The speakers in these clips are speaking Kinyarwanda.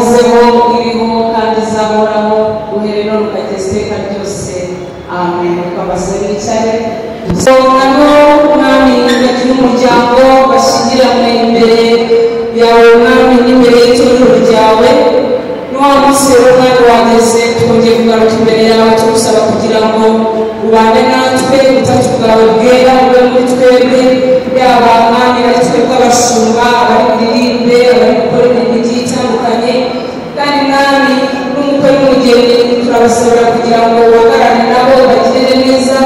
yahozeho iriho kandi izahoraho uhereye none ukageza iteka ryose. Amen. Twabasaba bicare. Hano umwami yagira umuryango bashyingiranywe imbere yawe mwami n'imbere y'itorero ryawe. N'uwa munsi rero mwami wageze twongeye kugaruka imbere yawe tugusaba kugira ngo ubane natwe ubutatu bwawe bwera bube muri twebwe, yaba mwami ari twebwe abashumba, abari buririmbe, abari gukora imirimo igiye itandukanye, kandi mwami n'umukwe n'umugeni turabasabira kugira ngo uhagarare nabo bagirire neza,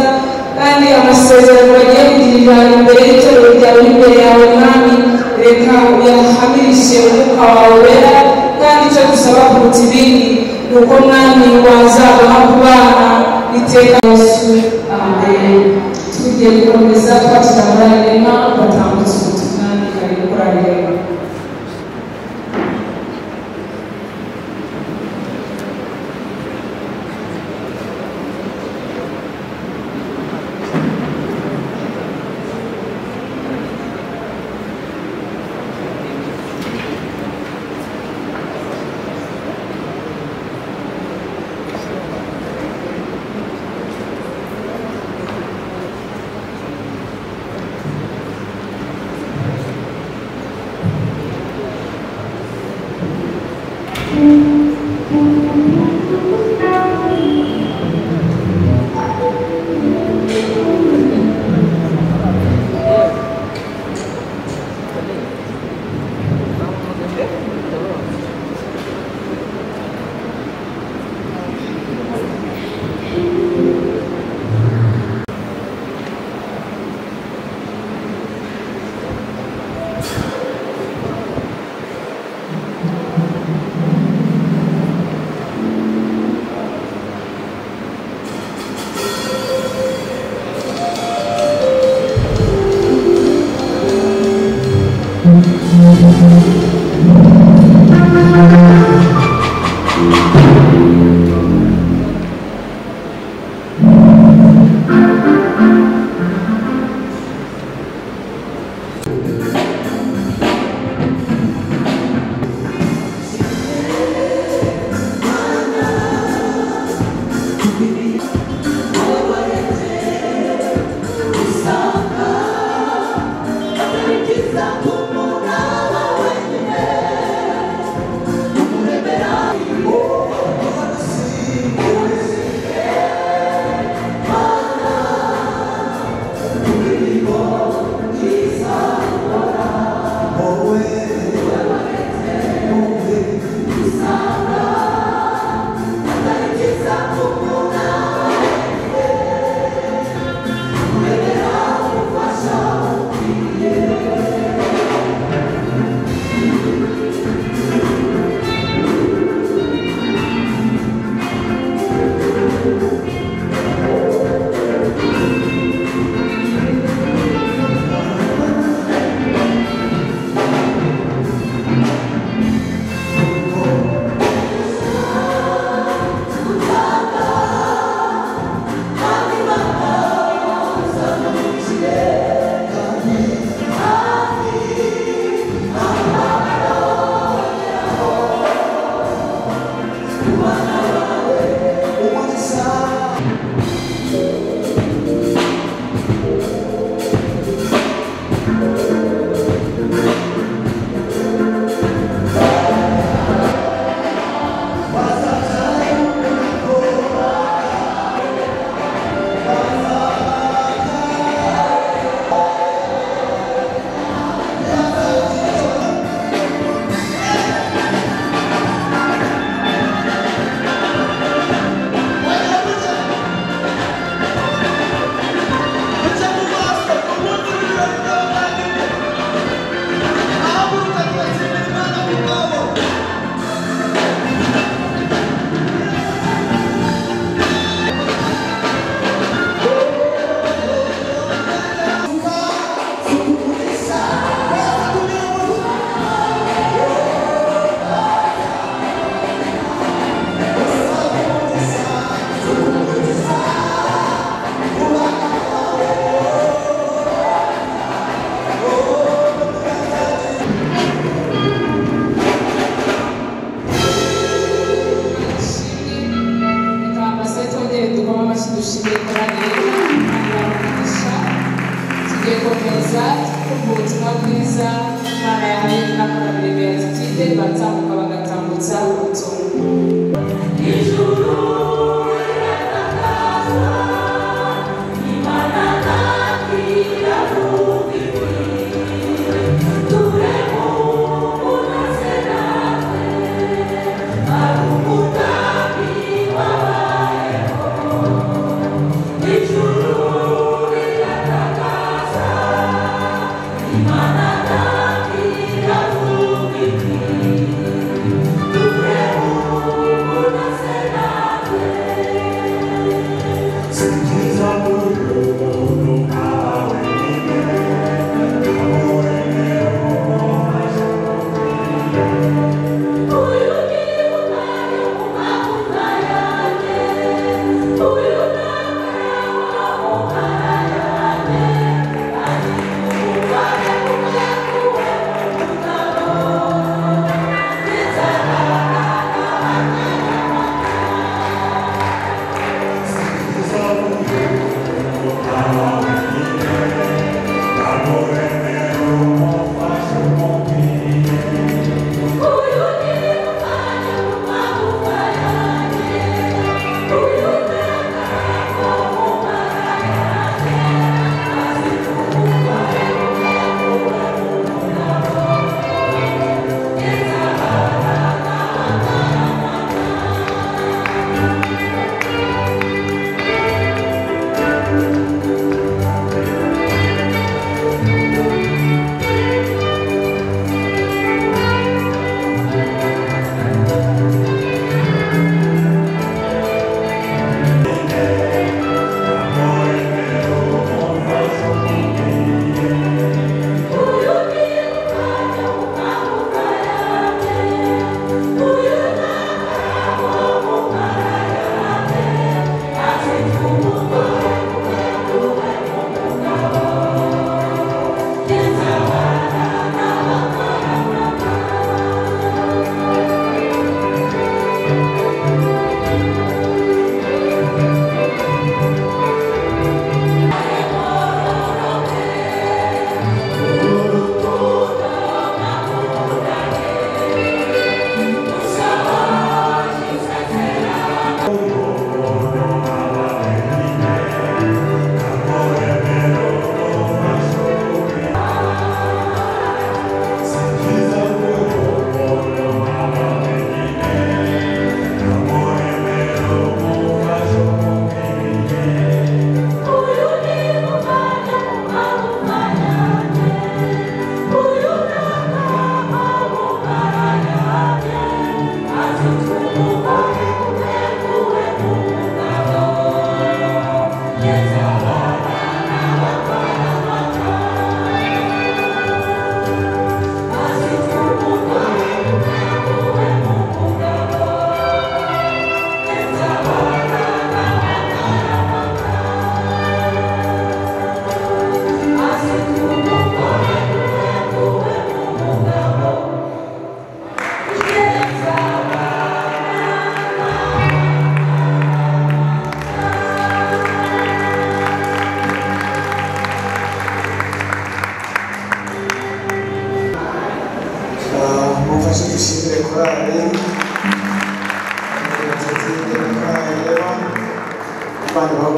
kandi amasezerano bagiye kugirira imbere y'itorero ryawe n'imbere yawe mwami reka uyahamirishe umwuka wawe wera, kandi icyo dusaba kuruta ibindi ni uko mwami wazabaha kubana iteka Yesu. Amen. Tugiye gukomeza twakira abararema batambutse ubutumwa bari gukora rero.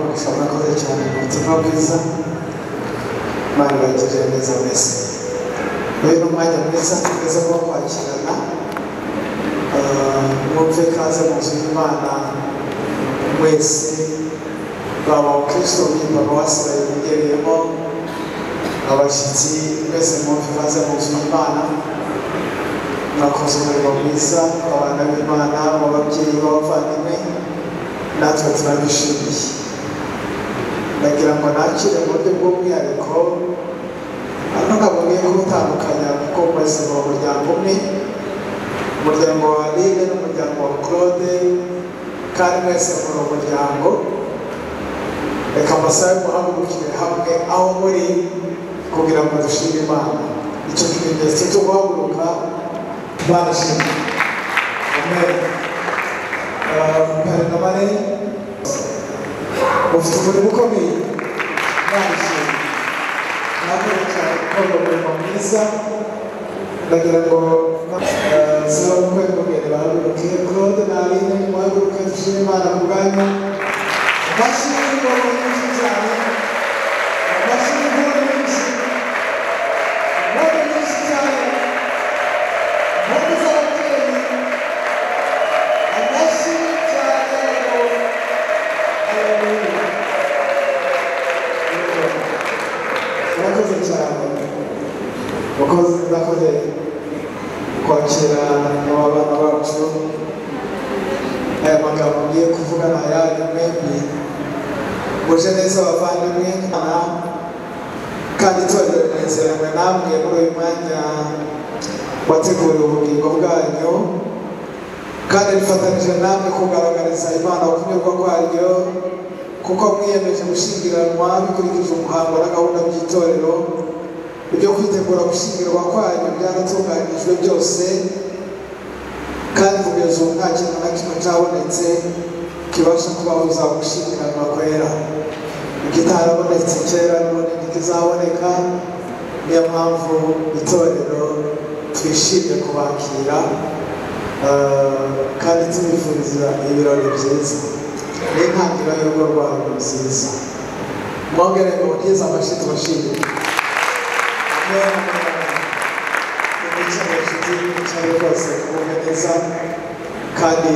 umugisha murakoze cyane mu butumwa bwiza Imana ibagirire neza mwese. Uyu ni umwanya mwiza tugeze wo kwakirana mwumve kaze mu nzu y'Imana mwese, baba abakristo b'Paruwasi bayigereyemo, abashyitsi mwese mwumve kaze mu nzu y'Imana. Mwakoze umurimo mwiza, abana b'Imana, ababyeyi b'abavandimwe, natwe turabishimiye. Ndagira ngo nakire mu buryo bw'umwihariko, hano nkabonye ko utandukanya kuko mwese mu muryango umwe, umuryango wa Aline n'umuryango wa Claude, kandi mwese muri umuryango. Reka mbasabe muhagurukire hamwe aho muri kugira ngo dushime Imana. Icyo kimenyetso cyo guhaguruka barashimye. Amen. Père na Mare ufite umurimo ukomeye, barashimye. Mwakoze cyane gukora umurimo mwiza. Ndagira ngo saba mukwegomere bahaguruke. Claude na Aline muhaguruke dushime Imana ku bwanyu. Amashyi y'ingoma nyinshi cyane, amashyi y'ingoma nyinshi, ingoma nyinshi cyane, ingoma z'ababyeyi, amashyi cyane. Murakoze cyane, murakoze kwakira abana bacu. Aya magambo ngiye kuvuga ni ayanyu mwembi. Muje neza abavandimwe, kandi itorero rinezerewe namwe muri uyu mwanya wateguriwe ubugingo bwanyu, kandi rifatanije namwe kugaragariza Imana ukunyurwa kwaryo, kuko mwiyemeje gushyingiranwa bikurikije umuhango na gahunda by'itorero. Ibyo kwitegura gushyingirwa kwanyu byaratunganijwe byose, kandi kugeza ubu nta kintu na kimwe cyabonetse kibasha kubabuza gushyingiranwa kwera. Ikitarabonetse kera none ntikizaboneka. Niyo mpamvu itorero twishimiye kubakira kandi tubifuriza ibirori byiza n'intangiriro y'urugo rwanyu nziza. Mwongere ngo mutize amashyi tubashimire. Cyane rwose kumwe neza kandi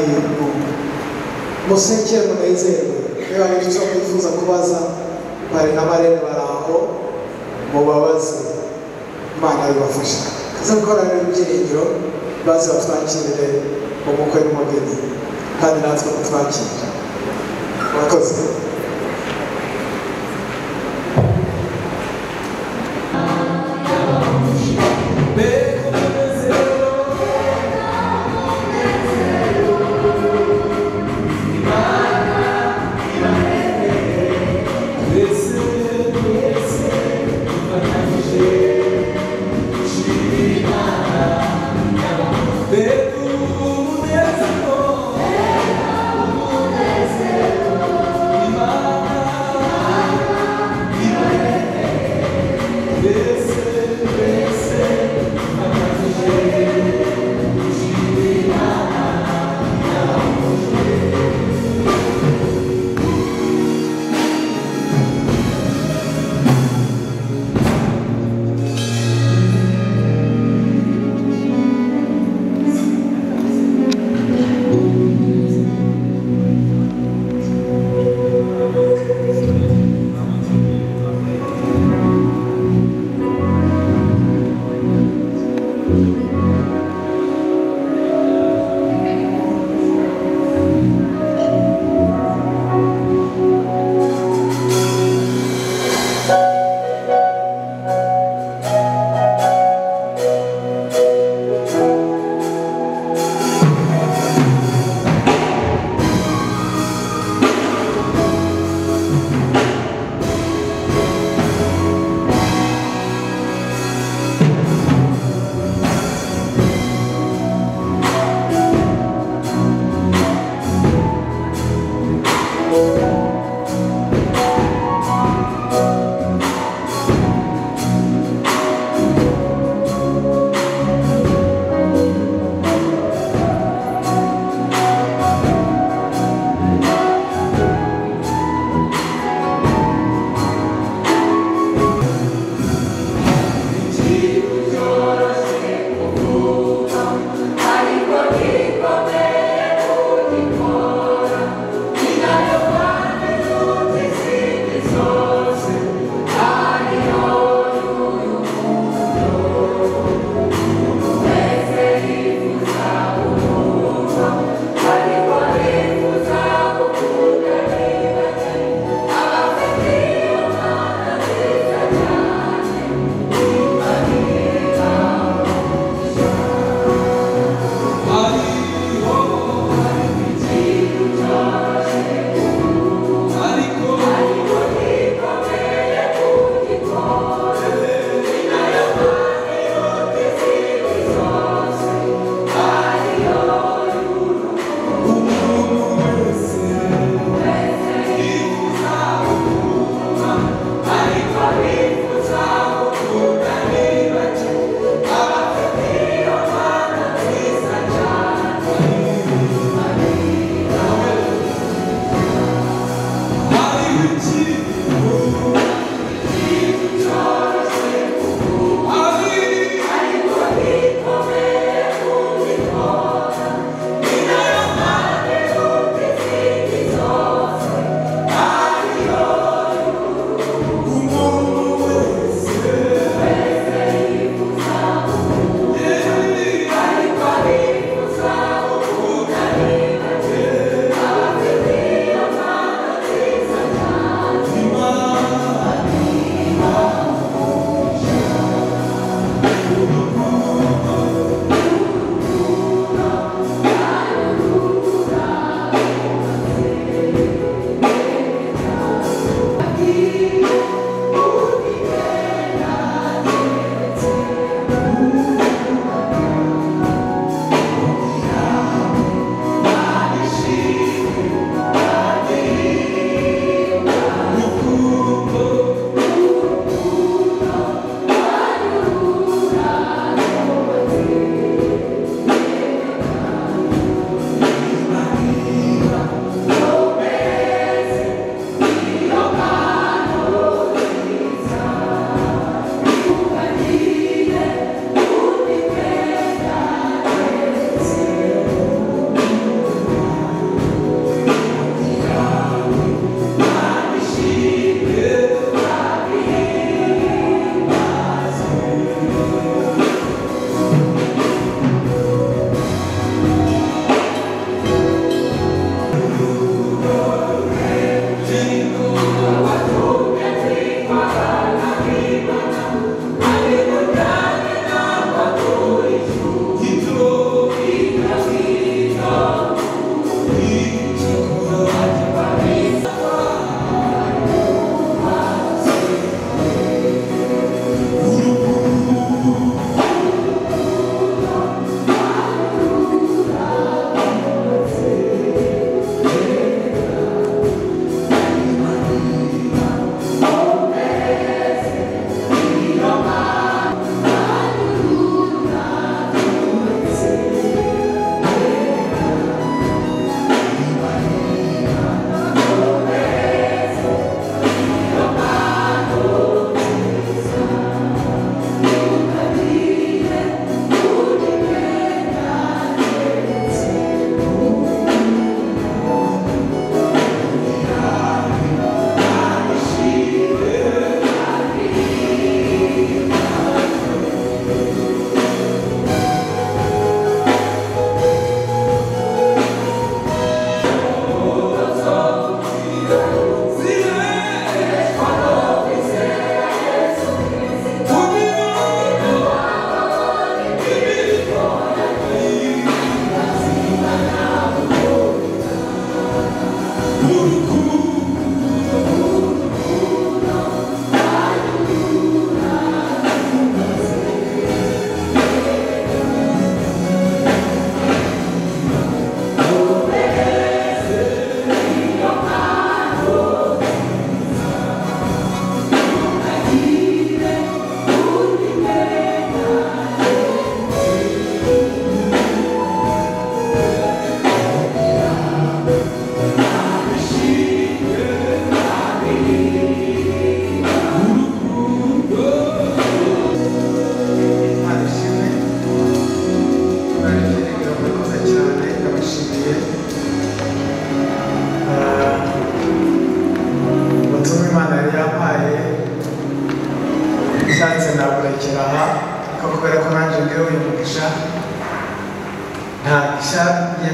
museke munezerwe. Niba hari icyo mwifuza kubaza, Pare na Marene bari aho, mubabaze, Imana ibafasha. Kaza gukorana ibyiringiro, baze batwakirire umukwe n'umugeni, kandi natwe mutwakire. Murakoze. Imana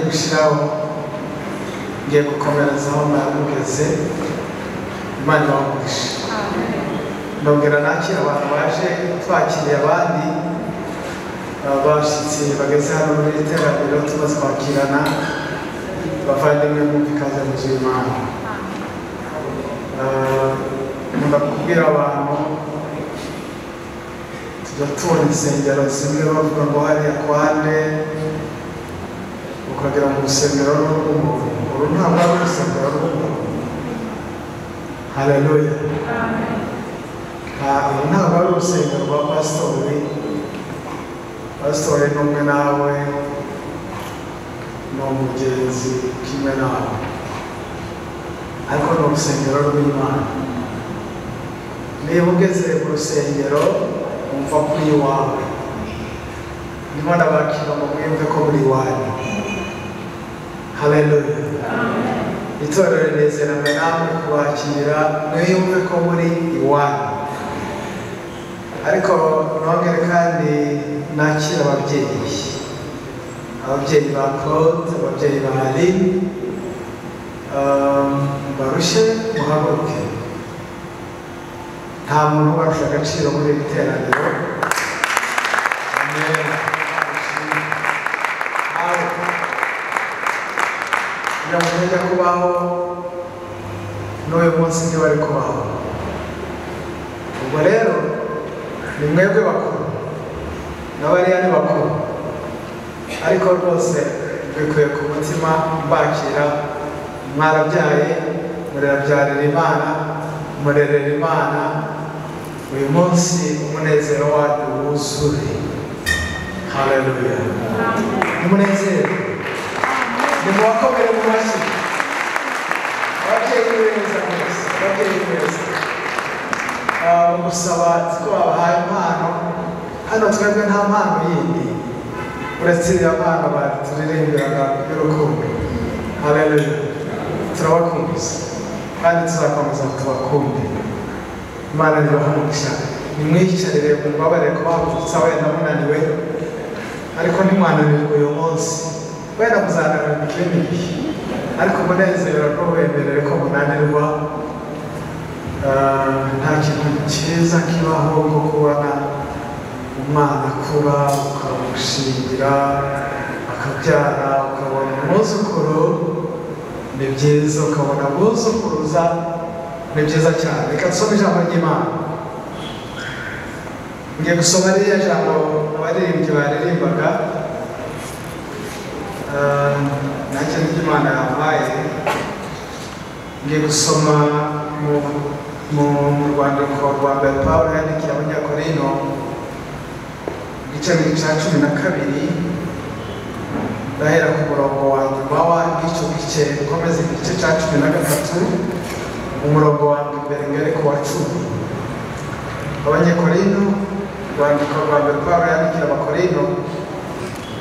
gushyiraho ngiye gukomerezaho mwamugeze Imana ibamugishe ndongera nakira abantu baje twakiriye abandi abashyitsi bageze hano muri iteraniro tumaze kwakirana bavandimwe mwumva ikaze mu nzu y'Imana nkunda kubwira abantu tujya tubona insengero zimwe bavuga ngo hariya kwande ukagera mu rusengero rw'umuntu uru ntabwo ari urusengero rw'umuntu haleluya uru ntabwo ari urusengero rwa pasitori pasitori ni umwe nawe ni umugenzi kimwe nawe ariko ni urusengero rw'Imana niba ugeze mu rusengero umva kuri iwawe ndimo ndabakira ngo mwumve ko muri iwanyu haleluya itorero rinezerana namwe kubakira mwiyumve ko muri iwanyu ariko nongere kandi nakira ababyeyi ba Claude ababyeyi ba Aline barushe muhaguruke nta muntu ubarusha agaciro muri iri teraniro kugira ngo mujye kubaho n'uyu munsi ntibari kubaho ubwo rero ni mwebwe bakuru n'abariya ni bakuru ariko rwose bikuye ku mutima mbakira mwarabyaye murabyarira Imana murerera Imana uyu munsi umunezero wanyu wuzure haleluya umunezero ni muwakomere mu mashyi ababyeyi beza mwese ababyeyi beza gusaba ko babahaye impano hano twebwe nta mpano yindi uretse iriya mpano turirimbiraga y'urukundo haleluya turabakumbuza kandi tuzakomeza tubakunde Imana nibahamugisha nimwiyicarire mumbabarire kubahagurutsa wenda munaniwe ariko ntimwananirwe uyu munsi wenda muzananirwa ikindi gihe ariko umunezero ntubemerere ko munanirwa nta kintu cyiza kibaho nko kubona umwana akura ukamushingira akabyara ukabona umwuzukuru ni byiza ukabona abuzukuruza ni byiza cyane reka dusome ijambo ry'Imana ngiye gusoma ririya jambo abaririmbyi baririmbaga nacyo n'Imana yampaye ngiye gusoma mu rwandiko rwa mbere Pawulo yandikiye Abanyakorino igice cya 12 ndahera ku murongo wa nyuma w'icyo gice ukomeza igice cya 13 umurongo wa mbere ngere ku wa 10 Abanyakorino rwandiko rwa mbere Pawulo yandikiye Abakorino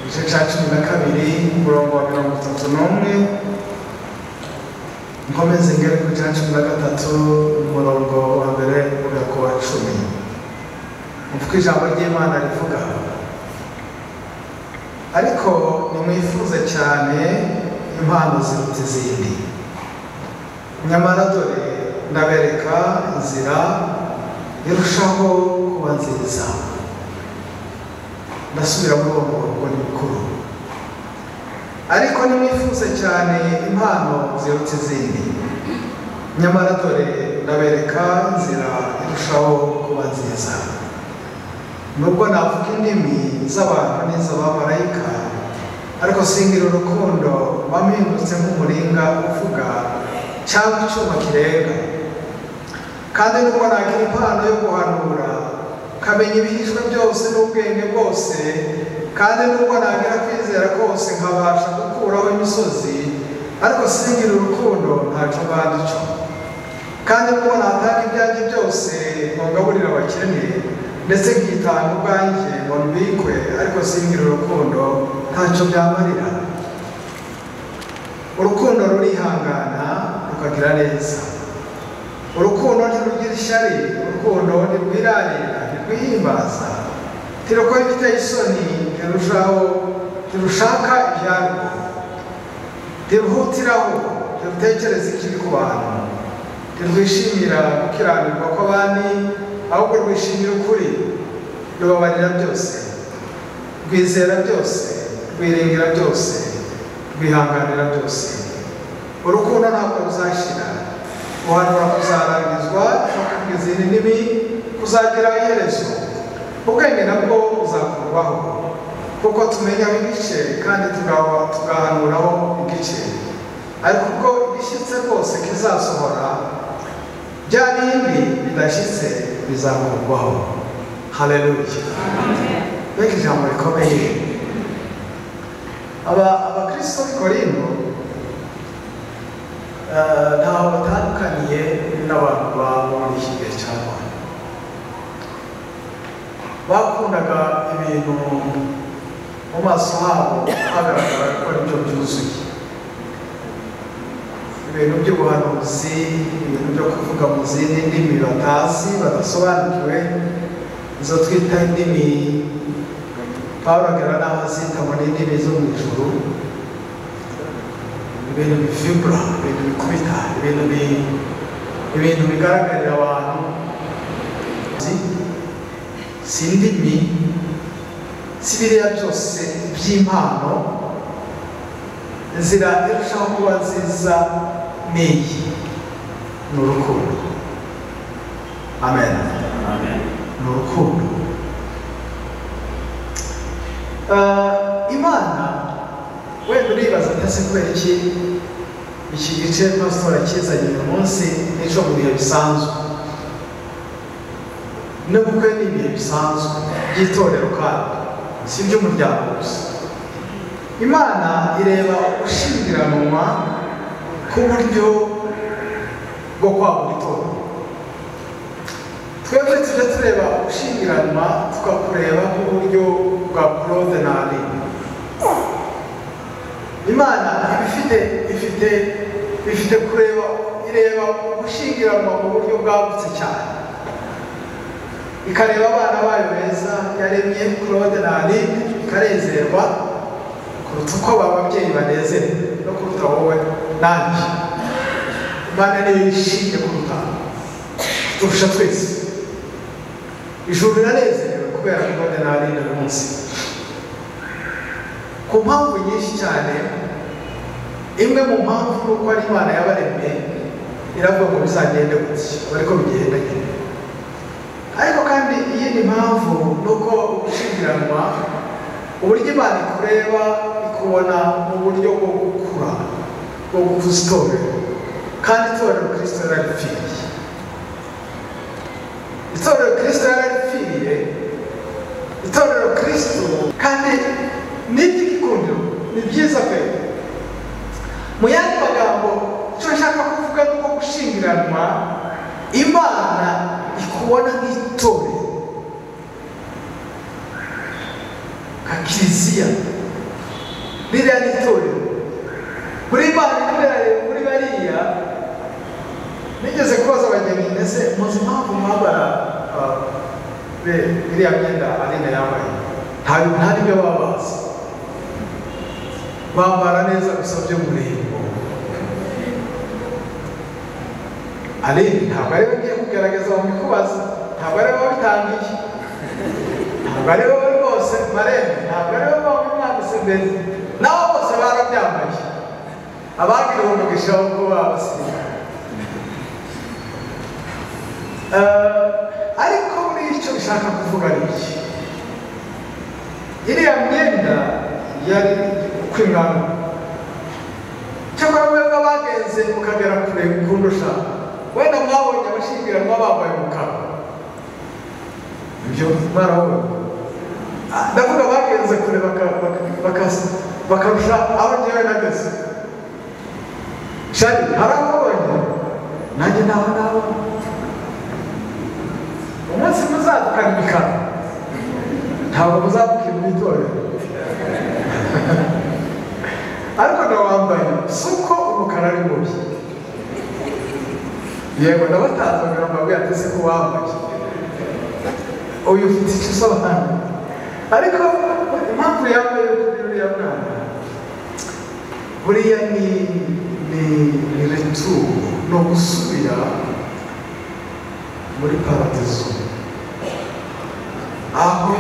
igice cya 12 umurongo wa 31 nkomeze ngere ku cya 13 umurongo wa mbere ugera ku wa 10 uvuga ijambo ry'Imana rivuga ariko nimwifuze cyane impano ziruta izindi nyamara dore ndabereka inzira irushaho kuba nziza ndasubira muri uwo murongo ni mukuru ariko nimwifuze cyane impano ziruta izindi nyamara dore ndabereka inzira irushaho kuba nziza nubwo navuga indimi z'abantu n'iz'abamarayika ariko singira urukundo mpindutse nk'umuringa uvuga cyangwa icyuma kirenga kandi nubwo nagira impano yo guhanura kamenya ibihishwe byose n'ubwenge bwose kandi nubwo nagira kwizera kose nkabasha gukuraho imisozi ariko singira urukundo ntacyo mbandicyo kandi nubwo natanga ibyanjye byose ngo ngaburire abakene ndetse nkitanga ubwanjye ngo mbikwe ariko singira urukundo ntacyo byamarira urukundo rurihangana rukagira neza urukundo ntirugira ishyari urukundo ntirwirarira ntirwihimbaza ntirukora igiteye isoni ntirushaka ibyarwo ntiruhutiraho ntirutekereze ikibi ku bantu ntirwishimira gukiranirwa kw'abandi ahubwo rwishimira ukuri rubabarira byose rwizera byose rwiringira byose rwihanganira byose urukundo ntabwo ruzashira guhanura kuzarangizwa no kubwiza indimi kuzagira iherezo ubwenge nabwo buzakurwaho kuko tumenyaho igice kandi tugahanuraho igice ariko ubwo igishyitse rwose kizasohora bya bindi bidashyitse bizakurwaho. Haleluya. Mbega ijambo rikomeye. Abakristo b'i Korinto ntaho batandukaniye n'abantu baba muri iki gihe cya none. Bakundaga ibintu mu maso habo hagaragara ko aribyo byuzuye, ibintu by'ubuhanuzi, ibintu byo kuvuga mu zindi ndimi batazi badasobanukiwe, izo twita indimi Pawulo agera n'aho azita ngo ni indimi zo mu ijuru, ibintu bivibura, ibintu bikubita, ibintu bigaragarira abantu. Si indimi, si biriya byose by'impano, inzira irushaho kuba nziza n'iyi ni urukundo. Amen. Ni urukundo. Imana wenda uribaza ndetse kubera iki gice pastor akizanye uyu munsi n'ejo mu bihe bisanzwe n'ubukwe n'ibihe bisanzwe by'itorero kandi si iby'umuryango gusa. Imana ireba ushingiranwa k'uburyo bwo kwagura itorero. Twebwe tujya tureba ushingiranwa tukakureba nk'uburyo bwa Claude na Aline. Imana ifite kureba, ireba gushingiranwa mu buryo bwagutse cyane, ikareba abana bayo beza yaremye Claude na Aline, ikarezerwa kuruta uko ababyeyi banezerewe no kuruta wowe nanjye. Imana niyo yishimye kuruta turusha twese. Ijuru riranezerewe kubera Claude na Aline uyu munsi ku mpamvu nyinshi cyane. Imwe mu mpamvu ni uko ari Imana yabaremye, iravuga ngo bizagende gutya, ariko bigenda nyine. Ariko kandi iyindi mpamvu ni uko gushingiranwa, uburyo Imana ikureba ikubona mu buryo bwo gukura, bwo gukuza itorero, kandi itorero Kristo yararipfiriye. Itorero Kristo yararipfiriye, itorero Kristo kandi n'iby'igikundiro ni byiza pe. Mu yandi magambo icyo nshaka kuvuga ni uko gushingiranwa Imana ikubona nk'itorero, nka kiliziya. Ririya ni itorero muri Imana, muri bariya. Nigeze kubaza abageni ndetse muzi impamvu mwambara biriya myenda Aline yambaye? Nta n'ibyo baba bazi, bambara neza gusa by'umurimbo. Aline ntabwo ari we ugiye kugaragaza mu bikubaza, ntabwo ari we wabitangiye, ntabwo ari we rwose marembo, ntabwo ari we wamwambitse imbere, nabo bose barabyambaye. Abagiriwe umugisha wo kuba abasirikare. Ariko muri icyo bishaka kuvuga ni iki? Iriya myenda yari ukw'ingano, cyangwa mwebwe bagenze mukagera kure kundusha, wenda mwabonye abashingiranwa bambaye umukara, ibyo mwarabonye. Ndavuga bagenze kure bakarusha aho njyewe nageze. Shari hari ababonye, nanjye nabo umunsi muzadukana imikara ntabwo muzabukira mu itorero. Ariko ndawambaye si uko umukara ari mubi, yego ndabatazanira mbabwira ati si ko wambaye uyu ufite icyo usobanura. Ariko impamvu yambaye kuri uriya mwana buriya ni returu, ni ugusubira muri paradizo aho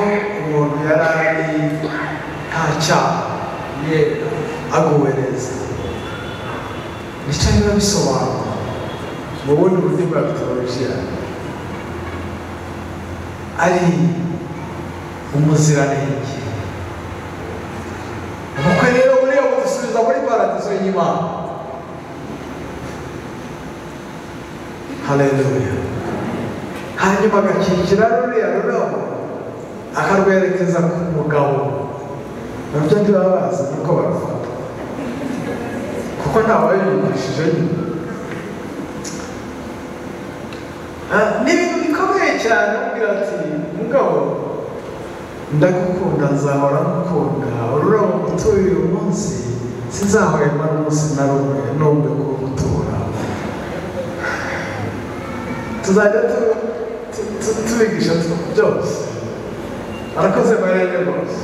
umuntu yari ari nta cyaha yera aguwe neza. Nicyo biba bisobanura mu bundi buryo bwa mitolojiya, ari umuziranenge. Ubukwe rero buriya budusubiza muri paradizo y'Imana. Haleluya. Hanyuma agakikira ruriya rurabo akarwerekeza ku mugabo. Nabyo ntibabazi niko barufata, kuko ntawabibigishije nyine. Ni ibintu bikomeye cyane ubwira ati mugabo ndagukunda, nzahora ngukunda, ururabo ngutuye uyu munsi sinzahwema n'umunsi na rumwe numve kugutura. Tuzajya tubigisha byose. Arakoze marenge rwose.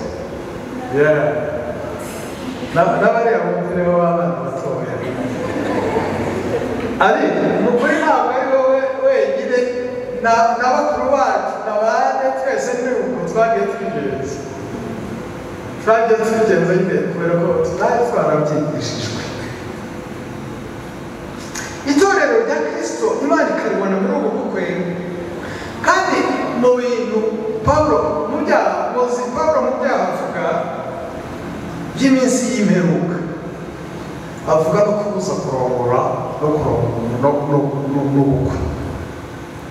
N'abariya bumvire b'abana batoya. Ariko mukuri ntabwo ari wowe wenyine, n'abakuru bacu n'abandi twese n'ibihugu twagiye tubigenza. Twagiye tubigenza nyine kubera ko tutari twarabyigishijwe. Itorero rya Kristo Imana ikaribona muri ubu bukwe, kandi mu bintu Pawulo mu byaha avuga by'iminsi y'imperuka, avuga no kubuza kurongora n'ubukwe,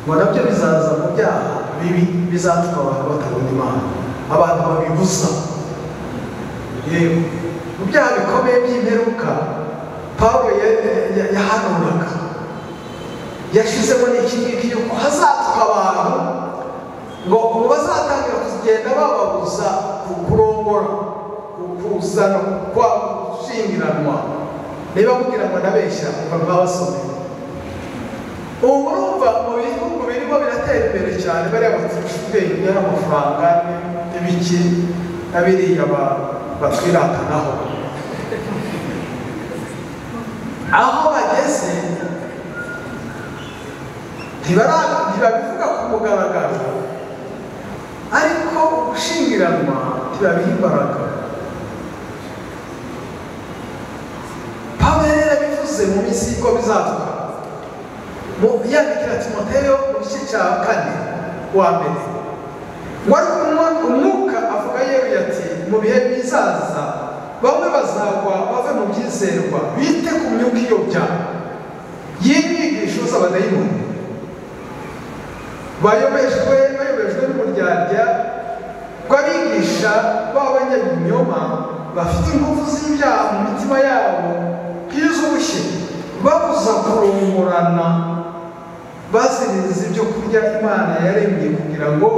ngo nabyo bizaza mu byaha bibi bizatuma abantu batabona Imana, abantu babibuza. Yewe mu byaha bikomeye by'imperuka Pawulo yahanuraga, yashizemo n'iki ngiki yuko hazatuka abantu ngo bazatangira kugenda bababuza kurongora, kuzana gushyingiranwa. Niba kugira ngo nabeshya babasomeye. Ubu murumva mu bihugu birimo biratera imbere cyane, bariya baturusha ubwenge n'amafaranga n'ibiki n'abiriya batwiratanaho, aho bageze ntibabivuga ku mugaragaro, ariko gushyingiranwa ntibabiha imbaraga. Pawulo rero bivuze mu minsi y'uko bizatuka, yandikira Timoteyo mu gice cya 4:1, ngo ariko umwuka avuga yeruye ati mu bihe bizaza bamwe bazagwa bave mu byizerwa, bite ku myuka iyobya y'inyigisho z'abadayimoni, bayobejwe n'uburyarya bw'abigisha b'abanyabinyoma, bafite ingufu z'ibyaha mu mitima yabo nk'iz'ubushye, babuza kurongorana, baziririza ibyo kurya Imana yaremye kugira ngo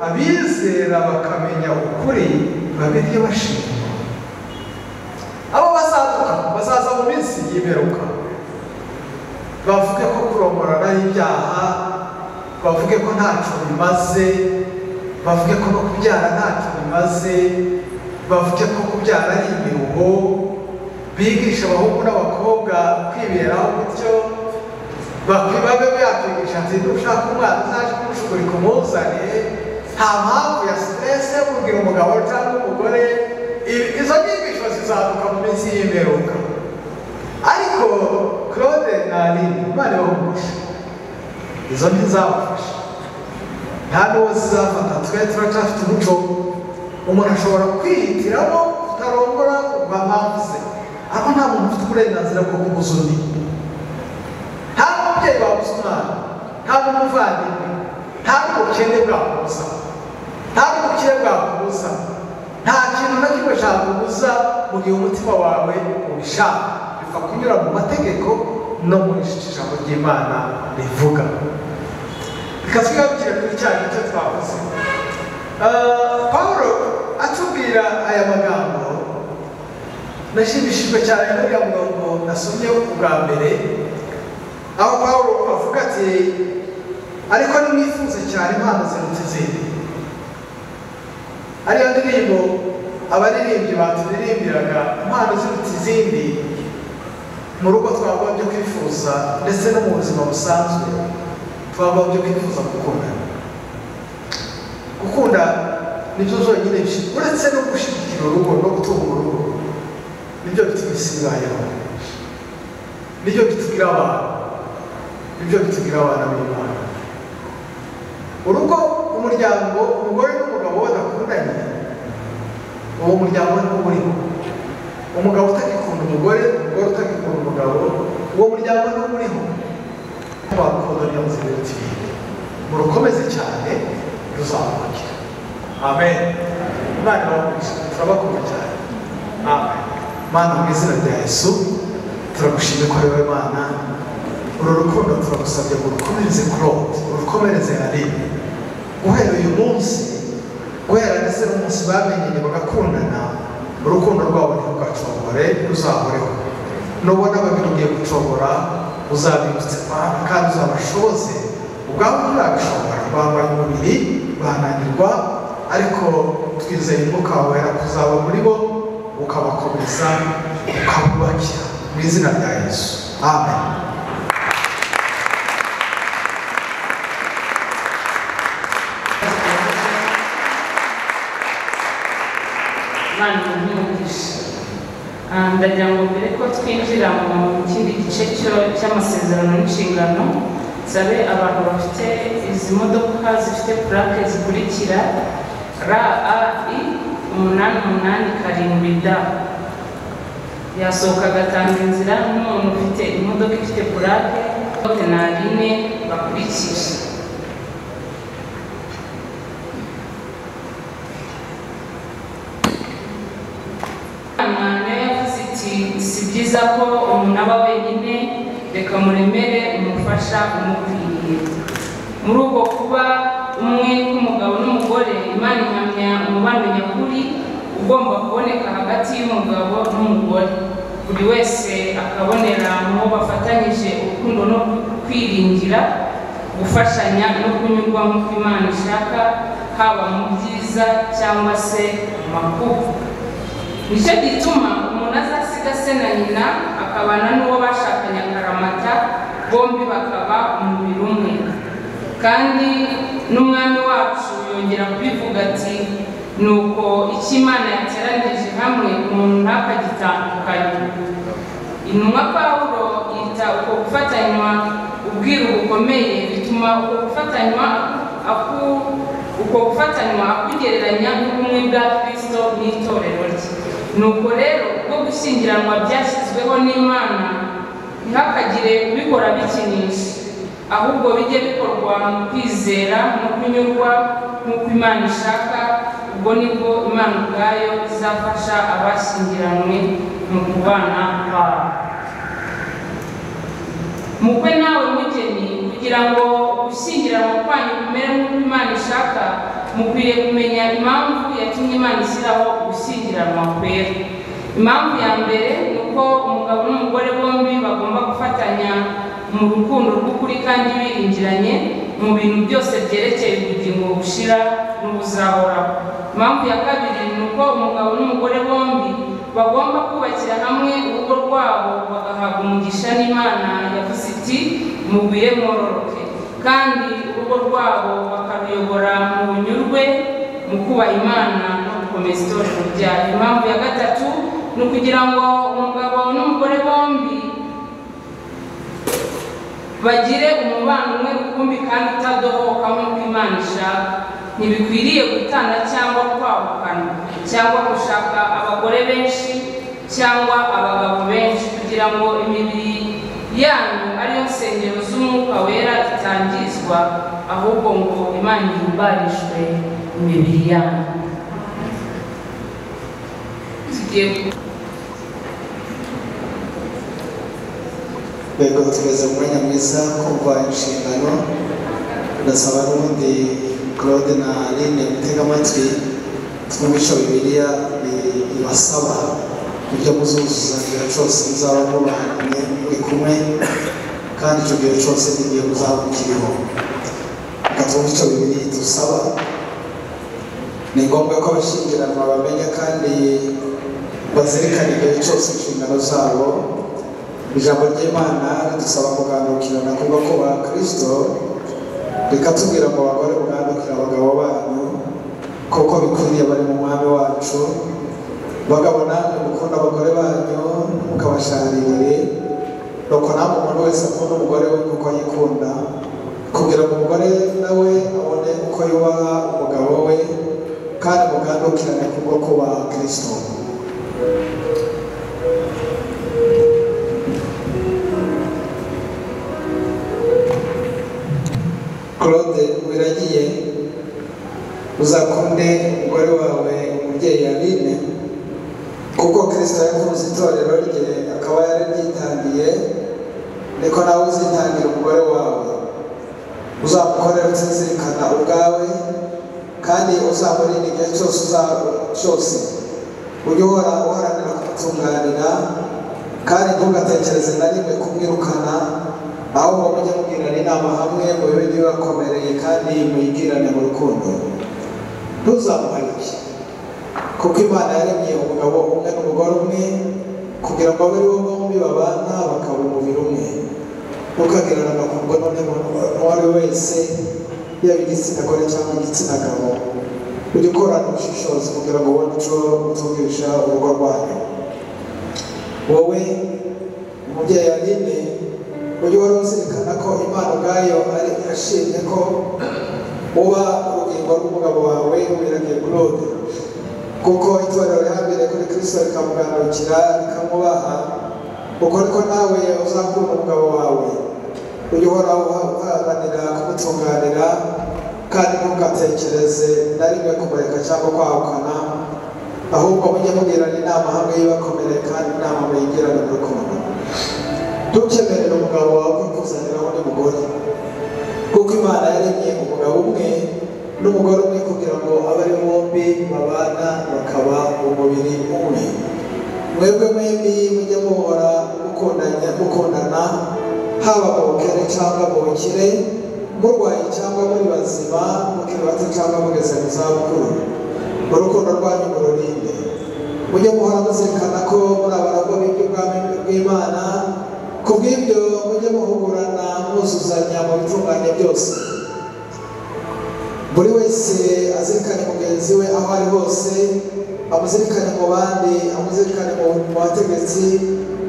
abizera bakamenya ukuri babirye bashima. Abo bazaza mu minsi y'imperuka, bavuge ko kurongorana ari ibyaha, bavuge ko ntacyo bimaze, bavuge ko no kubyara ntacyo bimaze, bavuge ko kubyara ari imiruho, bigisha abahungu n'abakobwa kwiberaho gutyo, babe yakwigisha ati nushaka umwana uzaje kumushugurika umuzane, nta mpamvu ya stress yo kubwira umugabo cyangwa umugore. Izo nyigisho zizaduka mu minsi y'imperuka. Ariko Claude na Aline, Imana ibahumurije, izo ntizabafasha, nta n'uwo zizafata. Twe turacyafite umuco, umuntu ashobora kwihitiramo kutarongora kuva mpamvu ze, ariko nta muntu ufite uburenganzira bwo kubuza undi. Nta n'umubyeyi wabuza umwana, nta n'umuvandimwe, nta n'ubukene bwakubuza, nta n'ubukire bwakubuza, nta kintu na kimwe cyakubuza mu gihe umutima wawe ubishaka. Biva kunyura mu mategeko no mu ijambo ry'Imana rivuga. Reka twibukire kuri cya gice twavuze. Pawulo atubwira aya magambo, nashimishijwe cyane n'uriya murongo nasomye ubwa mbere, aho Pawulo avuga ati ariko nimwifuze cyane impano ziruta izindi. Ariyo ndirimbo abaririmbyi baturirimbiraga, impano ziruta izindi, mu rugo twagombye kwifuza ndetse no mu buzima busanzwe twagombye kwifuza gukunda nibyo zonyine uretse no gushyigikira urugo no gutunga urugo nibyo bituma isi ibayeho, nibyo bitugira abana b'Imana. Urugo, umuryango, umugore n'umugabo badakundanye, uwo muryango ntabwo uriho. Umugabo utagikunda umugore, umugore utagikunda umugabo, uwo muryango ntabwo uriho. Abarukundo niyo nzira y'ubutabera, murukomeze cyane ruzamukira. Amen. Imana ibahe, turabakunda cyane. Amen. Mana, mu izina rya Yesu turagushimye ko ari wowe Mana. Uru rukundo turagusabye ngo urukomereze Claude, urukomereze Aline, guhera uyu munsi, guhera ndetse n'umunsi bamenyanye bagakundana, urukundo rwabo ntirugacogore, ruzahoreho. Nubona babiri ugiye gucogora, uzabibutse Mana kandi uzabashoboze, ubwabo ntibabishobora, bambaye umubiri bananirwa, ariko twizeye umwuka wawe wera kuzaba muri bo, ukabakomeza, ukabubakira mu izina rya Yesu. Amen. Ndagira ngo mbere ko twinjira mu kindi gice cy'amasezerano n'inshingano, nsabe abantu bafite izi modoka zifite purake zikurikira RAI 887D, yasohoka agatanga inzira n'umuntu ufite imodoka ifite purake na Aline bakurikije. Si byiza ko umuntu aba wenyine, reka muremere umufasha umukwiriye. Muri ubwo kuba umwe k'umugabo n'umugore, Imana ihamya umubano nyakuri ugomba kuboneka hagati y'umugabo n'umugore, buri wese akabonera mu bo bafatanyije urukundo no kwiringira, gufashanya no kunyurwa nk'uko Imana ishaka, haba mu byiza cyangwa se mu makuba. Nicyo gituma umuntu azasiga se na nyina akabana n'uwo bashakanye akaramata, bombi bakaba umubiri umwe. Kandi n'umwami wacu yongera kubivuga ati, nuko icyo Imana yateranirije hamwe umuntu ntakagitandukanye. Intumwa Pawulo yita uko gufatanywa ubwiru bukomeye, bituma uko gufatanywa akugereranya n'ubumwe bwa Kristo n'itorero rye. Nuko rero ubwo gushyingiranwa byashyizweho n'Imana, ntihakagire ubikora bikinisha, ahubwo bijye bikorwa mu kwizera no kunyurwa nk'uko Imana ishaka. Ubwo nibwo Imana ubwayo izafasha abashyingiranywe mu kubana kwabo. Mukwe nawe mugeni, kugira ngo gushyingiranwa kwanyu kumere nk'uko Imana ishaka, mukwiriye kumenya impamvu yatumye Imana ishyiraho gushyingiranwa kwera. Impamvu ya mbere ni uko umugabo n'umugore bombi bagomba gufatanya mu rukundo rw'ukuri kandi biringiranye mu bintu byose byerekeye ubugingo bushira n'ubuzahoraho. Impamvu ya kabiri ni uko umugabo n'umugore bombi bagomba kubakira hamwe urugo rwabo, bagahabwa umugisha n'Imana yavuze iti, mugwire mwororoke, kandi urugo rwabo bakaruyobora mu bunyurwe, mu kubaha Imana no gukomeza itorero ryayo. Impamvu ya gatatu ni ukugira ngo umugabo n'umugore bombi bagire umubano umwe rukumbi kandi utadohoka nk'uko Imana ishaka. Ntibikwiriye gutana cyangwa kwahukana, cyangwa gushaka abagore benshi cyangwa abagabo benshi, kugira ngo imibiri yanyu ariyo nsengero z'umwuka wera itangizwa, ahubwo ngo Imana ihimbarijwe imibiri yanyu. Bego tugeze mu mwanya mwiza kumva inshingano. Ndasaba n'ubundi Claude na Aline gutega amatwi twumvisha Bibiliya ibasaba ibyo muzuzuza igihe cyose muzaba mubahanye muri kumwe, kandi icyo gihe cyose n'igihe muzaba mukiriho. Reka twumve icyo Bibiliya idusaba. Ni ngombwa ko abashyingiranwa bamenya kandi bazirikana igihe cyose inshingano zabo, kandi icyo gihe cyose n'igihe muzaba mubahanye muri kumwe, kandi icyo gihe cyose n'igihe muzaba mukiriho. Reka twumve icyo Bibiliya idusaba. Ni ngombwa ko abashyingiranwa bamenya kandi bazirikana igihe cyose inshingano zabo, ijambo ry'Imana ridusaba kugandukirana kubwo kuba Kristo, rikatubwira ngo abagore mugandukira abagabo banyu kuko bikwiriye bari mu mwami wacu. Bagabo namwe mukunda abagore banyu mukabasharirire, nuko namwe umuntu wese akunda umugore we kuko yikunda, kugira ngo umugore nawe abone uko yubaha umugabo we, kandi mugandukirane kubwo kuba Kristo. Claude Wiragiye, uzakunde umugore wawe umubyeyi Aline, kuko Kristo yakunze itorero rye akaba yararyitangiye, niko nawe uzitangira umugore wawe. Uzamukorera utizirikana ubwawe, kandi uzamurinda igihe cyose ujye uhora uharanira kumutunganira, kandi ntugatekereze na rimwe kumwirukana, ahubwo mujye mugirana inama hamwe mu bibe bibakomereye kandi muyigirane mu rukundo. Ntuzamuharike, kuko Imana yaremye umugabo umwe n'umugore umwe kugira ngo abe ari bo bombi babana bakaba umubiri umwe. Ntukagirane agakungu n'uwo ari we wese, yaba igitsina gore cyangwa igitsina gabo. Ujye ukorana ubushishozi kugira ngo ubone icyo utungisha urugo rwanyu. Wowe umubyeyi Aline, ujye uhora uzirikana ko Imana ubwayo ari yashimye ko uba urugingo rw'umugabo wawe Wiragiye Claude, kuko itorero rihambiriye kuri Kristo rikamugandukira rikamubaha. Uko niko nawe uzakunda umugabo wawe, ujye uhora uharanira kumutunganira, kandi ntugatekereze na rimwe kumureka cyangwa kwahukana, ahubwo mujye mugirana inama hamwe yibakomereye, kandi inama muyigirane mu rukundo. Ntukemerere umugabo wawe kwikuzaniraho undi mugore, kuko Imana yaremye umugabo umwe n'umugore umwe kugira ngo abe ari bombi babana bakaba umubiri umwe. Mwebwe mwembi mujye muhora mukundana, haba mu bukene cyangwa mu bukire, murwaye cyangwa muri bazima, mukiri bato cyangwa mugeze mu zabukuru. Urukundo rwanyu mururinde. Mujye muhora muzirikana ko muri abaragwa b'iby'ubwami bw'Imana, kubw'ibyo mujye muhugurana mwuzuzanya mu bitunganye byose. Buri wese azirikane mugenzi we aho ari hose, amuzirikane mu bandi, amuzirikane mu bategetsi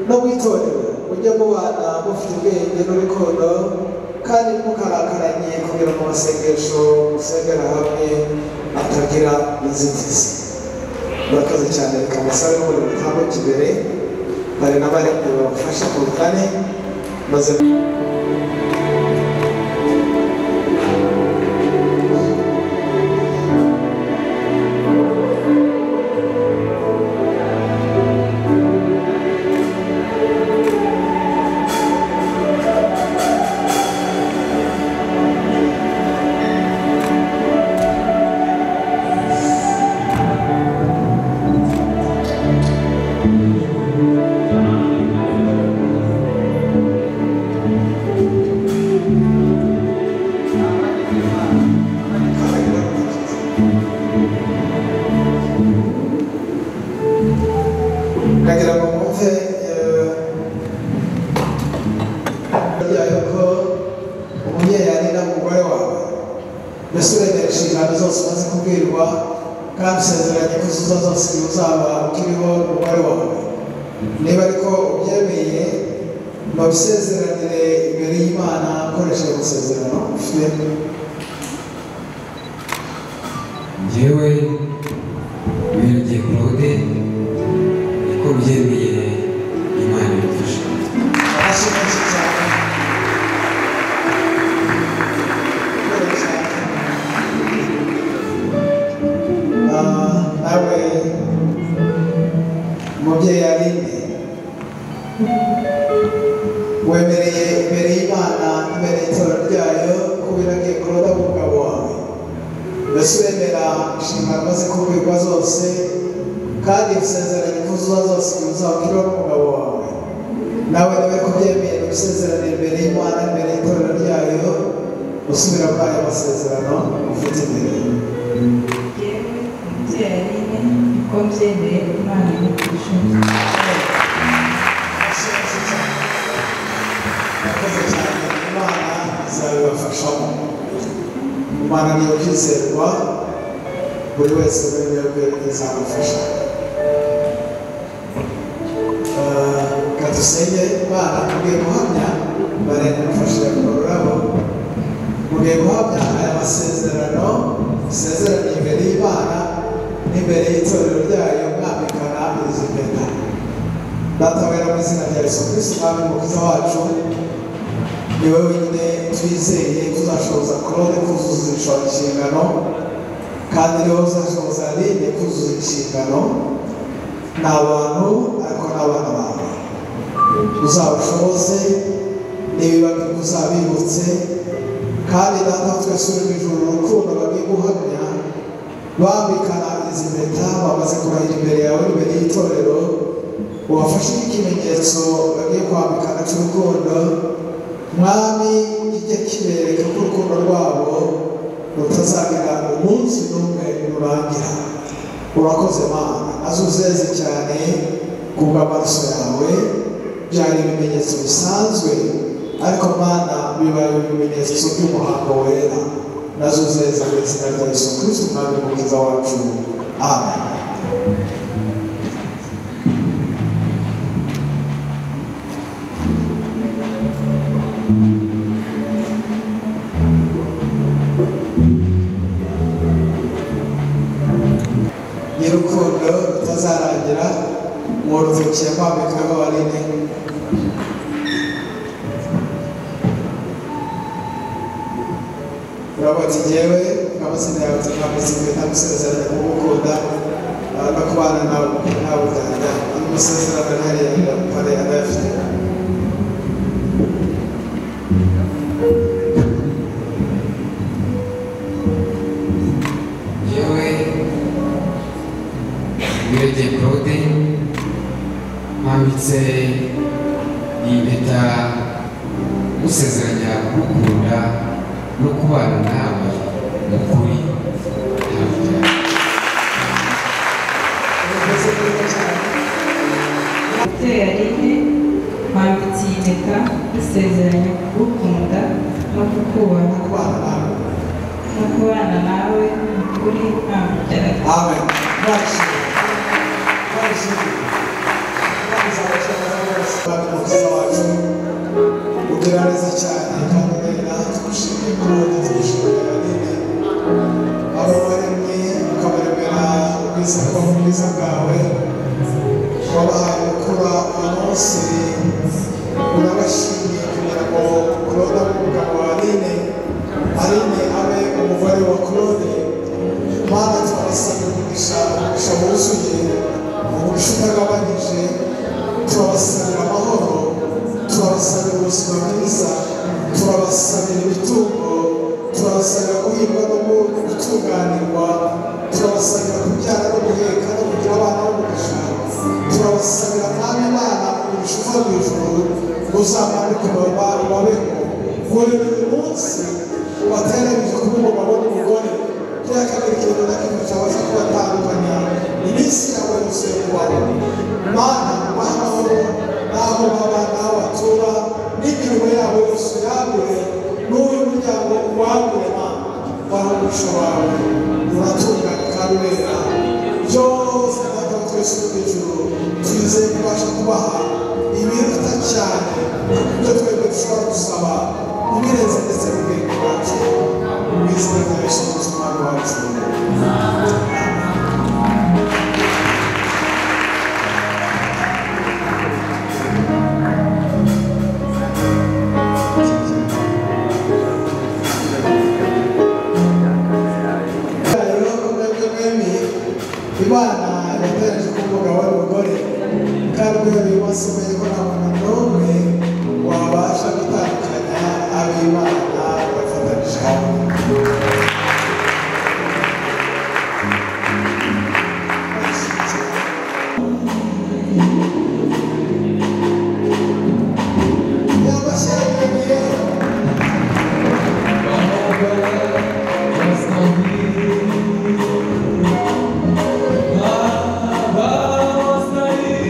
no mu itorero. Mujye mubana mufite ubwenge n'urukundo, kandi ntimukarakaranye, kugira ngo amasengesho musengera hamwe atagira inzitizi. Murakoze cyane, reka musabe muri mutambuke imbere, bari n'abaremye babafasha ku rutare maze nagira ngo mwumve yuko umubyeyi ari n'umugore wawe, mbese uremera inshingano zose umaze kubwirwa, kandi usezeranye ko izuba zose uzaba ukiriho n'umugore wawe. Niba ariko ubyemeye, babisezeranire imbere y'Imana ukoresheje amasezerano ufite. Njyewe Wiragiye Claude, niko byemeye, Imana idufashe. Arashimishije cyane. Nawe umubyeyi Aline, wemereye imbere y'Imana imbere y'itorero ryayo ko Wiragiye Claude ari umugabo wawe. Mbese uremera inshingano umaze kubwirwa zose, kandi usezeranye ko izuba zose uzaba ukiriho n'umugabo wawe. Nawe niba kubyemeye gusezerana imbere y'Imana imbere y'itorero ryayo, usubira muri aya masezerano ufite imbere. Yewe umubyeyi Aline, niko byemeye, Imana idufashe. Arashimishije cyane. Imana niyo kwizerwa, buri wese muri mwebwe izamufasha. Kadusenge Imana mugiye guhamya barenda mufashije kururabo, mugiye guhamya aya masezerano isezerano imbere y'Imana n'imbere y'itorero ryayo mwambikana izi mpeta. Data wera mu izina rya Yesu Kristo Umwami n'Umukiza wacu, ni wowe wenyine twizeye tuzashoboza Claude kuzuza inshingano, kandi niwe uzashoboza Aline kuzuza inshingano. Ni abantu ariko n'abana bawe, uzabashoboze n'ibibabwira uzabibutse, kandi data twese uri mu ijuru urukundo bagiye guhamya bambikana izi mpeta bamaze kurahira imbere yawe imbere y'itorero, ubafashe ikimenyetso bagiye kwambikana cy'urukundo. Mwami kijye kibereka ko urukundo rwabo rutazagira umunsi n'umwe rurangira. Urakoze Mana, nazo uzeze cyane kubw'amaraso yawe. Byari ibimenyetso bisanzwe, ariko Mana bibaye ibimenyetso by'umuhango wera. Nazo uzeze mu izina rya Yesu Kristo Umwami n'Umukiza wacu. Amen. Urukundo rutazarangira mu rutoki kwambikaho Aline. Urabona njyewe amazina yawe twambitse impeta gusezeranya kugukunda no kubana nawe nta buryarya. Amasezerano ntariya pare adafite. Birege Claude mwambitse iyi mpeta musezeranya gukunda no kubana nawe mu kuri. Umubyeyi Aline mwambitse iyi mpeta isezeranya kugukunda no kukubana no kubana nawe mu kuri nta buryarya. Amen. Umukiza wacu ugira neza cyane, kandi wera tugushimiye Claude, tugushimiye Aline, abo waremye ukabaremera ubwiza bwawe, wabahaye gukura uyu munsi. Urabashimiye kugira ngo Claude abe umugabo wa Aline, Aline abe umugore wa Claude. Mana turabasabira umugisha wuzuye, umugisha utagabanyije. Turabasabira amahoro, turabasabira ubuzima bwiza, turabasabira imitungo, turabasabira guhirwa no gutunganirwa, turabasabira kubyara no guheka no kugira abana b'umugisha. Turabasabira Mwami Imana umugisha uva mu ijuru uzamanike ubabeho. Buri munsi ubateranyije kuba umugabo n'umugore, byakabiri ikintu na kimwe cyabasha kubatandukanya iminsi yawe yose yo kubaho. Mana ubahe amahoro n'aho baba n'aho batura n'imirimo yabo yose uyagure, n'uyu muryango uwagure. Mana bahe umugisha wawe, uratunganye kandi wera. Byose Data twese uri mu ijuru twizeye kubasha kubaha ibiruta cyane ibyo twebwe dushobora gusaba, ibirenze ndetse n'ubwenge bwacu. Mu izina rya Yesu Kristo Umwami wacu. Imana yateranije ko umugabo n'umugore, kandi ubwo bibasomeye ko nta muntu n'umwe wabasha gutandukanya ab'Imana bafatanyije hamwe. Vamos aí.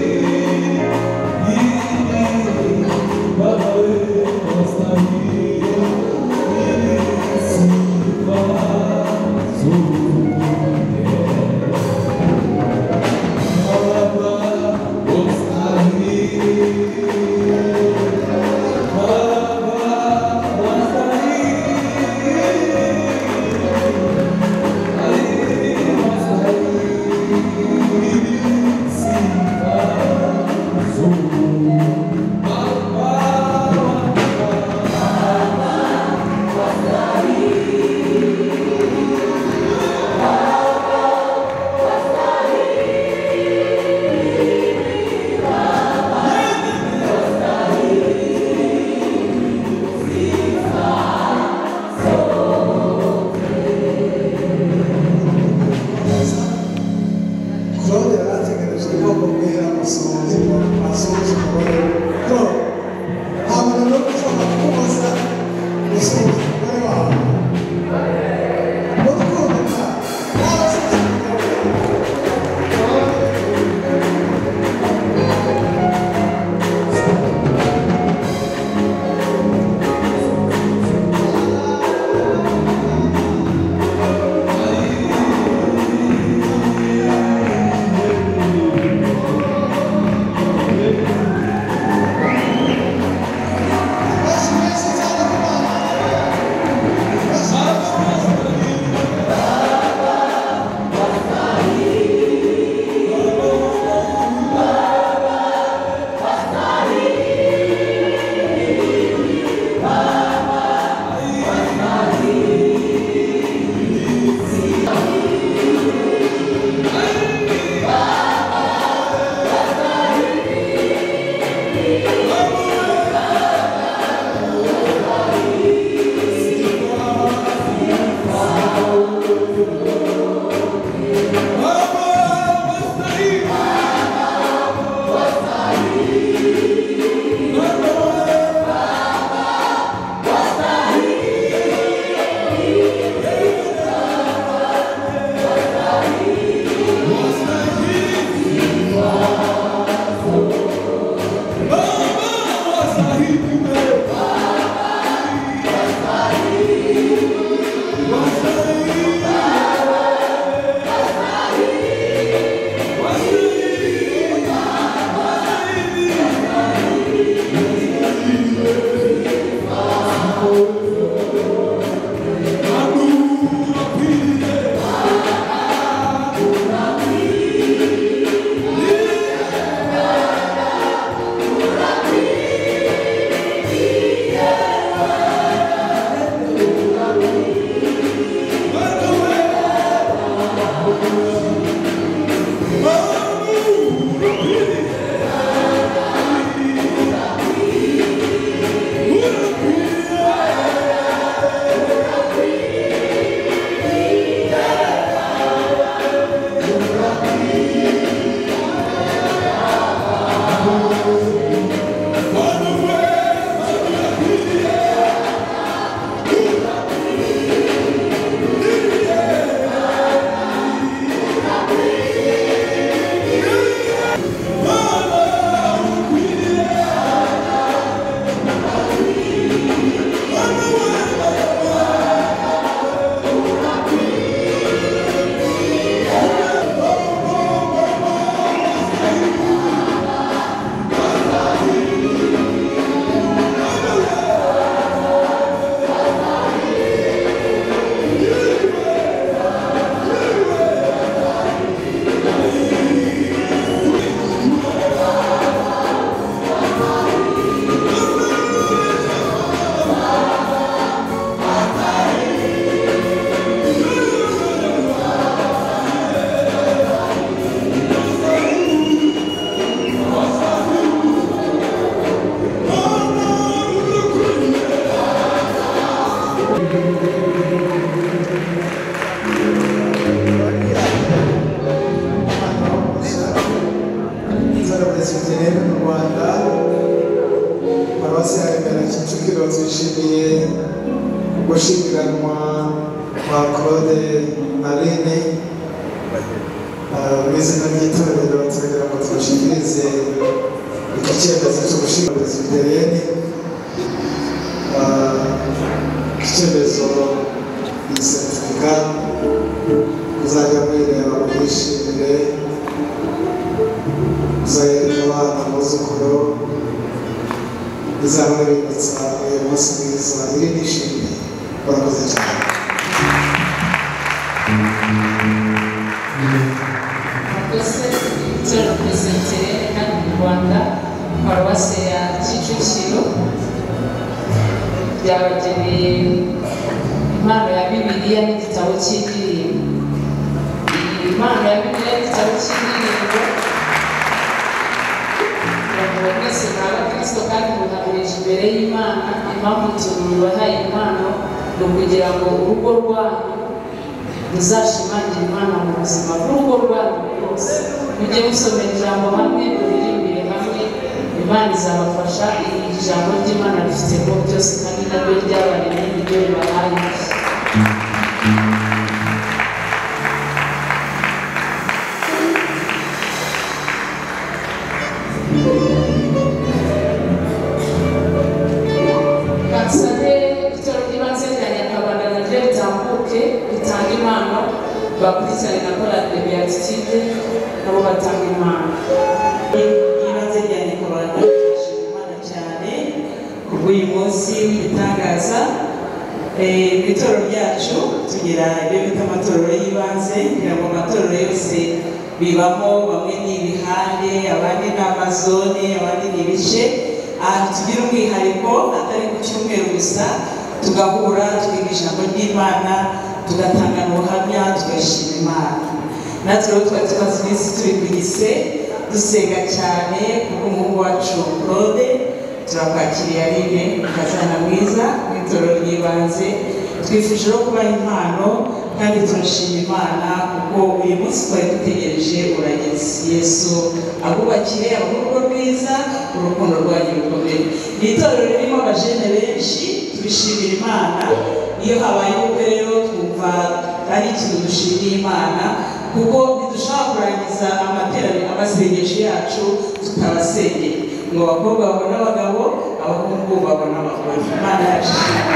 abahungu babona abagore. Imana yashimwe.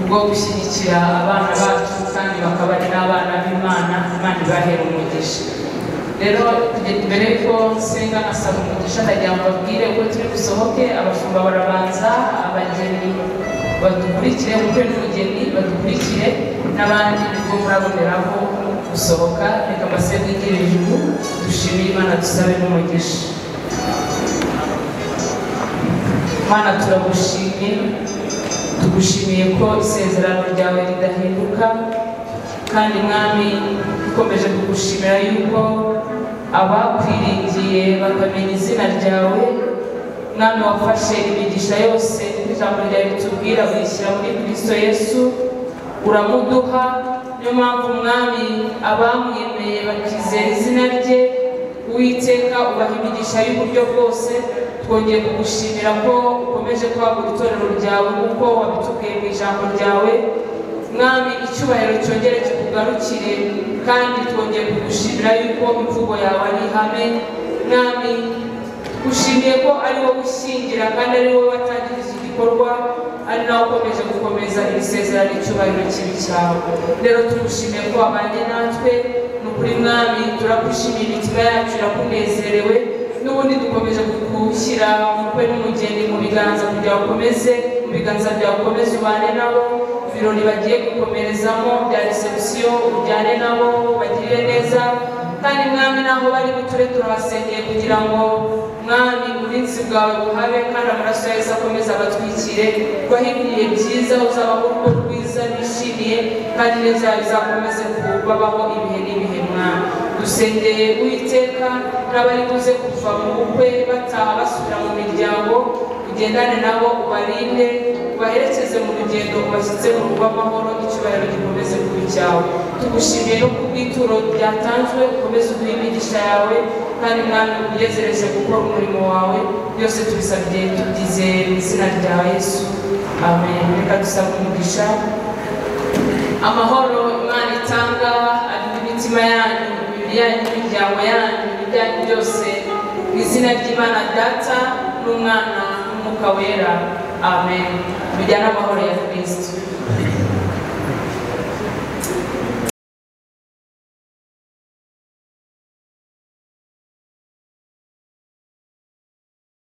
bwo gushyigikira abana bacu kandi bakaba ari n'abana b'Imana. Imana ibahera umugisha. Rero mbere yuko nsenga nasaba umugisha ndagira ngo babwire ko turi gusohoke, abashumba barabanza, abageni badukurikire, umukwe n'umugeni badukurikire, n'abandi nibwo muraboneraho gusohoka. Reka mbasenge igire ijuru, dushimire Imana, dusabe n'umugisha. Mana turagushimiye, tugushimiye ko isezerano ryawe ridahinduka, kandi Mwami dukomeje kugushimira yuko abakwiringiye bakamenya izina ryawe, Mwami wafashe imigisha yose ijambo ryawe ritubwira wishyira muri Kristo Yesu, uramuduha. Niyo mpamvu Mwami abamwemeye bakizera izina rye, Uwiteka ubaha imigisha y'uburyo bwose. Twongeye kugushimira ko ukomeje kwagura itorero ryawe nk'uko wabitubwiye mu ijambo ryawe. Mwami icyubahiro cyongere kikugarukire, kandi twongeye kugushimira yuko imvugo yawe ari ihame. Mwami ushimiye ko ari wowe ushyingira kandi ari wowe watangiza iki gikorwa, ari nawe ukomeje gukomeza iri sezerano, icyubahiro kibi cyawe. Rero tugushimiye ko wabanye natwe, ni ukuri Mwami turakwishimiye, imitima yacu irakunezerewe. N'ubundi dukomeje gushyira umukwe n'umugeni mu biganza kugira ngo ukomeze, mu biganza byawe ukomeze ubane nabo. Ibirori bagiye gukomerezamo bya reception ujyane nabo, bagirire neza. Kandi Mwami naho bari buture turabasengeye kugira ngo Mwami uburinzi bwawe buhabe, kandi amaraso ya Yesu akomeze abatwikire. Twahiriye byiza, uzabaho urugo rwiza bishimiye, kandi neza yawe izakomeze kubabaho ibihe n'ibihe. Mwami dusengeye Uwiteka n'abari buze kuva mu bukwe bataha basubira mu miryango, ugendane nabo, ubarinde, ubaherekeze mu rugendo, ubashyize mu rugo amahoro, icyubahiro gikomeze kuba icyawe. Tugushimiye no ku bw'ituro ryatanzwe, ukomeze uduhe imigisha yawe, kandi mwami ugezereje gukora umurimo wawe. Byose tubisabye tubyizeye mu izina rya Yesu, amen. Reka dusabe umugisha. Amahoro Imana itanga ari mu mitima yanyu, imibiri yanyu n'imiryango yanyu, ibyanyu byose, mu izina ry'Imana Data n'Umwana n'Umwuka Wera, amen. Bijyana amahoro ya Kristo.